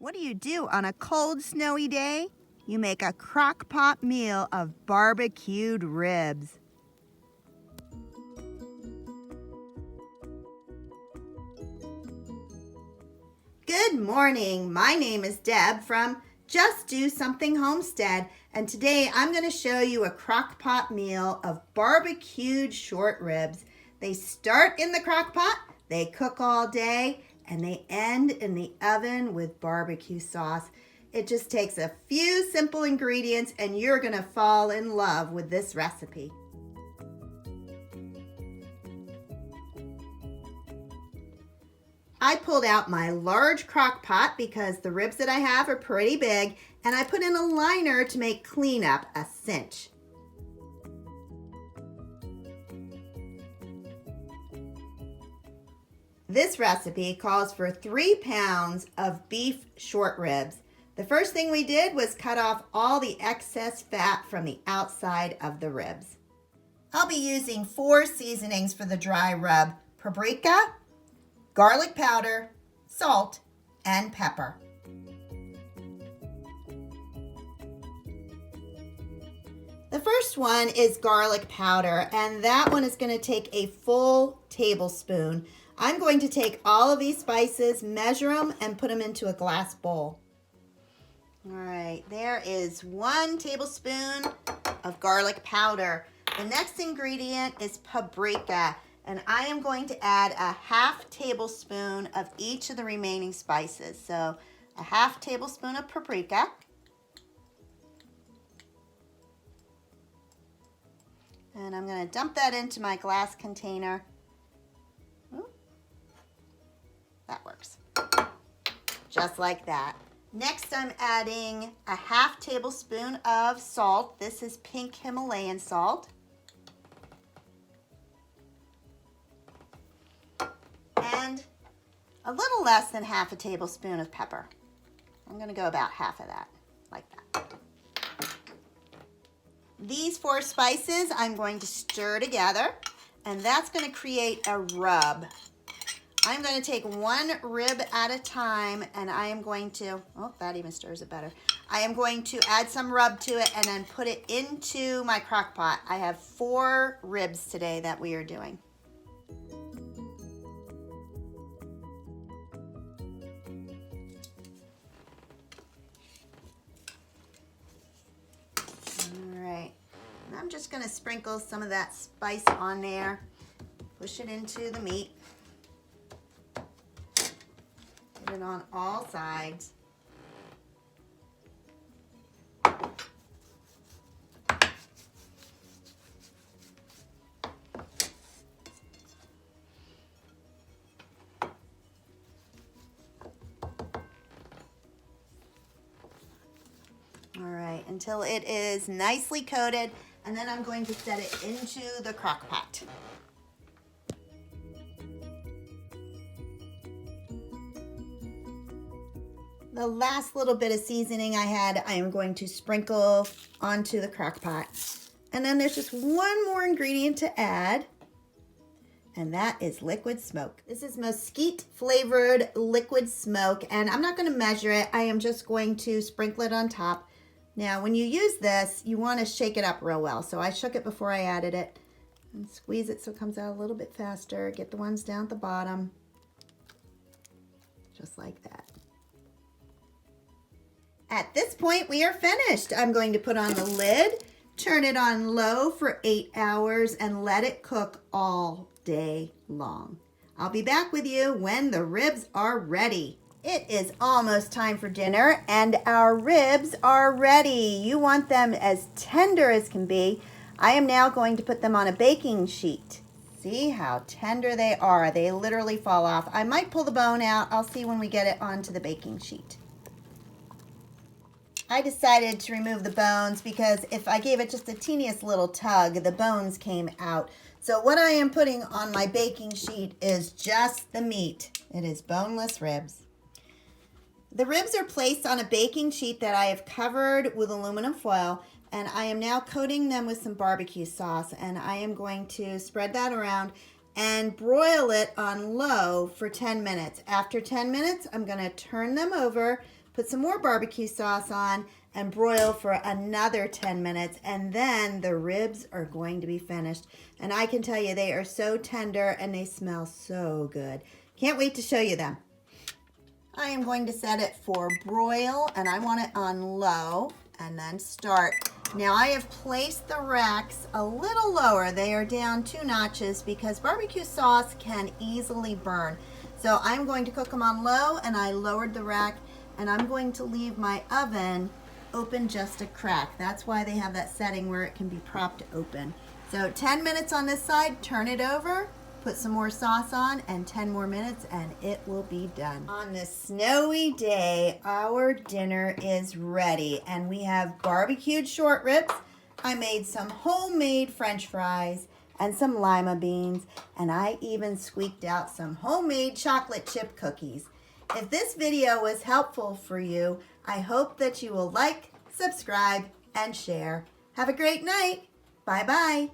What do you do on a cold, snowy day? You make a crock-pot meal of barbecued ribs. Good morning. My name is Deb from Just Do Something Homestead, and today I'm going to show you a crock-pot meal of barbecued short ribs. They start in the crock-pot, they cook all day, and they end in the oven with barbecue sauce. It just takes a few simple ingredients and you're going to fall in love with this recipe. I pulled out my large crock pot because the ribs that I have are pretty big, and I put in a liner to make cleanup a cinch. This recipe calls for 3 pounds of beef short ribs. The first thing we did was cut off all the excess fat from the outside of the ribs. I'll be using 4 seasonings for the dry rub: paprika, garlic powder, salt, and pepper. The first one is garlic powder, and that one is going to take a full tablespoon. I'm going to take all of these spices, measure them, and put them into a glass bowl. All right, there is 1 tablespoon of garlic powder. The next ingredient is paprika, and I am going to add a 1/2 tablespoon of each of the remaining spices. So a 1/2 tablespoon of paprika, and I'm going to dump that into my glass container. Ooh, that works. Just like that. Next, I'm adding a 1/2 tablespoon of salt. This is pink Himalayan salt. And a little less than 1/2 tablespoon of pepper. I'm going to go about 1/2 of that, like that. These 4 spices I'm going to stir together, and that's going to create a rub. I'm going to take 1 rib at a time, and I am going to, oh, that even stirs it better. I am going to add some rub to it and then put it into my crock pot. I have 4 ribs today that we are doing. I'm just going to sprinkle some of that spice on there, push it into the meat, put it on all sides. All right, until it is nicely coated. And then I'm going to set it into the crock pot. The last little bit of seasoning I had, I am going to sprinkle onto the crock pot. And then there's just 1 more ingredient to add, and that is liquid smoke. This is mesquite flavored liquid smoke, and I'm not going to measure it. I am just going to sprinkle it on top. Now, when you use this, you want to shake it up real well. So I shook it before I added it and squeeze it so it comes out a little bit faster. Get the ones down at the bottom, just like that. At this point, we are finished. I'm going to put on the lid, turn it on low for 8 hours, and let it cook all day long. I'll be back with you when the ribs are ready. It is almost time for dinner, and our ribs are ready. You want them as tender as can be. I am now going to put them on a baking sheet. See how tender they are. They literally fall off. I might pull the bone out. I'll see when we get it onto the baking sheet. I decided to remove the bones because if I gave it just the teeniest little tug, the bones came out. So what I am putting on my baking sheet is just the meat. It is boneless ribs. The ribs are placed on a baking sheet that I have covered with aluminum foil, and I am now coating them with some barbecue sauce, and I am going to spread that around and broil it on low for 10 minutes. After 10 minutes, I'm going to turn them over, put some more barbecue sauce on, and broil for another 10 minutes, and then the ribs are going to be finished. And I can tell you, they are so tender and they smell so good. Can't wait to show you them. I am going to set it for broil, and I want it on low, and then start. Now I have placed the racks a little lower. They are down 2 notches because barbecue sauce can easily burn. So I'm going to cook them on low, and I lowered the rack, and I'm going to leave my oven open just a crack. That's why they have that setting where it can be propped open. So 10 minutes on this side, turn it over, put some more sauce on, and 10 more minutes and it will be done. On this snowy day, our dinner is ready, and we have barbecued short ribs. I made some homemade French fries and some lima beans, and I even squeaked out some homemade chocolate chip cookies. If this video was helpful for you, I hope that you will like, subscribe, and share. Have a great night. Bye-bye.